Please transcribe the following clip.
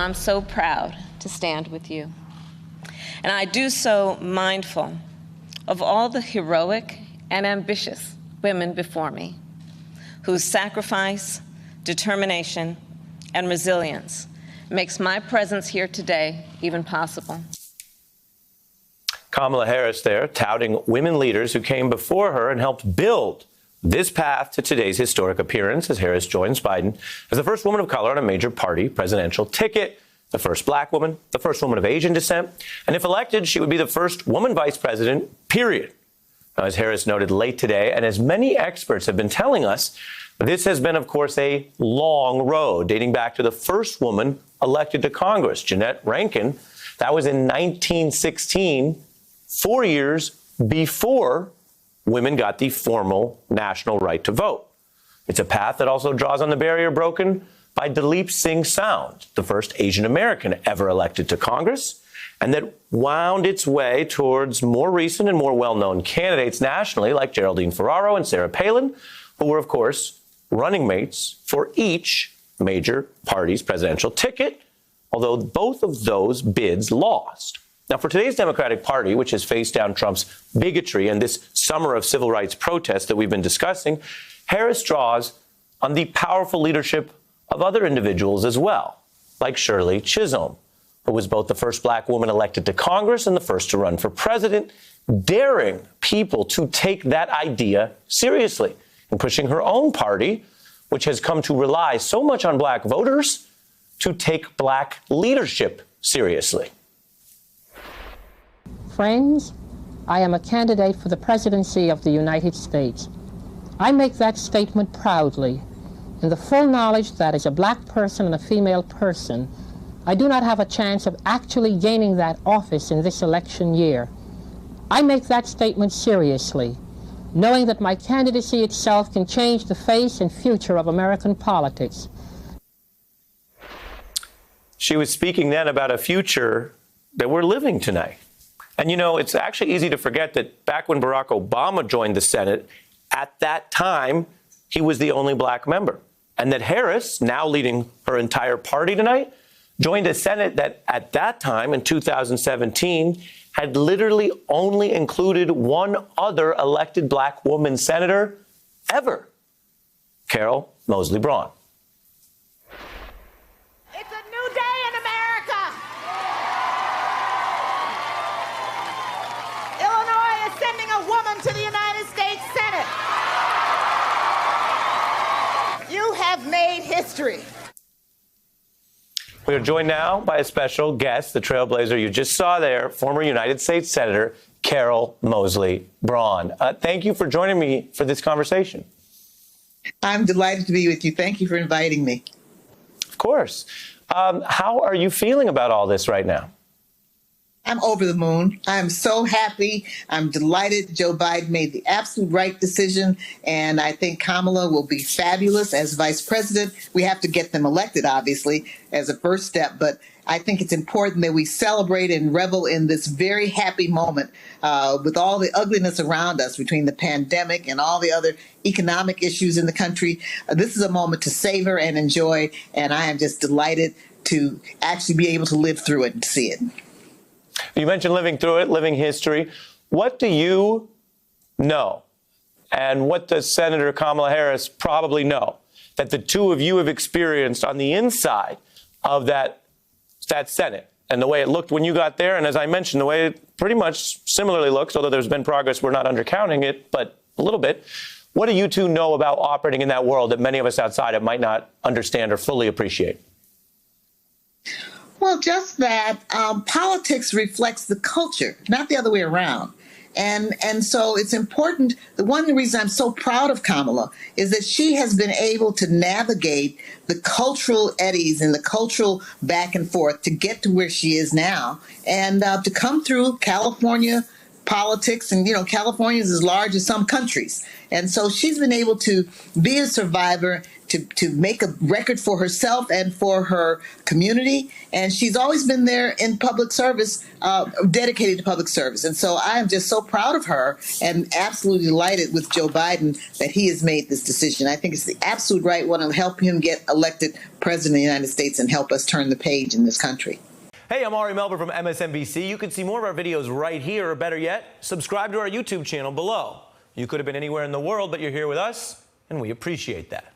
I'm so proud to stand with you. And I do so mindful of all the heroic and ambitious women before me, whose sacrifice, determination, and resilience makes my presence here today even possible. Kamala Harris there, touting women leaders who came before her and helped build this path to today's historic appearance as Harris joins Biden as the first woman of color on a major party presidential ticket, the first black woman, the first woman of Asian descent, and if elected, she would be the first woman vice president, period. Now, as Harris noted late today, and as many experts have been telling us, this has been, of course, a long road dating back to the first woman elected to Congress, Jeannette Rankin. That was in 1916, 4 years before women got the formal national right to vote. It's a path that also draws on the barrier broken by Dalip Singh Sound, the first Asian American ever elected to Congress, and that wound its way towards more recent and more well-known candidates nationally like Geraldine Ferraro and Sarah Palin, who were, of course, running mates for each major party's presidential ticket, although both of those bids lost. Now, for today's Democratic Party, which has faced down Trump's bigotry and this summer of civil rights protests that we've been discussing, Harris draws on the powerful leadership of other individuals as well, like Shirley Chisholm, who was both the first black woman elected to Congress and the first to run for president, daring people to take that idea seriously and pushing her own party, which has come to rely so much on black voters, to take black leadership seriously. Friends, I am a candidate for the presidency of the United States. I make that statement proudly, in the full knowledge that as a black person and a female person, I do not have a chance of actually gaining that office in this election year. I make that statement seriously, knowing that my candidacy itself can change the face and future of American politics. She was speaking then about a future that we're living tonight. And, you know, it's actually easy to forget that back when Barack Obama joined the Senate, at that time, he was the only black member. And that Harris, now leading her entire party tonight, joined a Senate that at that time, in 2017, had literally only included one other elected black woman senator ever, Carol Moseley Braun. It's a new day in America. Illinois is sending a woman to the United States Senate. You have made history. We are joined now by a special guest, the trailblazer you just saw there, former United States Senator Carol Moseley Braun. Thank you for joining me for this conversation. I'm delighted to be with you. Thank you for inviting me. Of course. How are you feeling about all this right now? I'm over the moon. I'm so happy. I'm delighted Joe Biden made the absolute right decision, and I think Kamala will be fabulous as vice president. We have to get them elected, obviously, as a first step, but I think it's important that we celebrate and revel in this very happy moment with all the ugliness around us between the pandemic and all the other economic issues in the country. This is a moment to savor and enjoy, and I am just delighted to actually be able to live through it and see it. You mentioned living through it, living history. What do you know, and what does Senator Kamala Harris probably know, that the two of you have experienced on the inside of that Senate and the way it looked when you got there? And as I mentioned, the way it pretty much similarly looks, although there's been progress, we're not undercounting it, but a little bit. What do you two know about operating in that world that many of us outside it might not understand or fully appreciate? Well, just that politics reflects the culture, not the other way around. And so it's important. One of the reasons I'm so proud of Kamala is that she has been able to navigate the cultural eddies and the cultural back and forth to get to where she is now, and to come through California politics. And, California is as large as some countries. And so she's been able to be a survivor, to make a record for herself and for her community. And she's always been there in public service, dedicated to public service. And so I am just so proud of her and absolutely delighted with Joe Biden that he has made this decision. I think it's the absolute right one to help him get elected president of the United States and help us turn the page in this country. Hey, I'm Ari Melber from MSNBC. You can see more of our videos right here, or better yet, subscribe to our YouTube channel below. You could have been anywhere in the world, but you're here with us, and we appreciate that.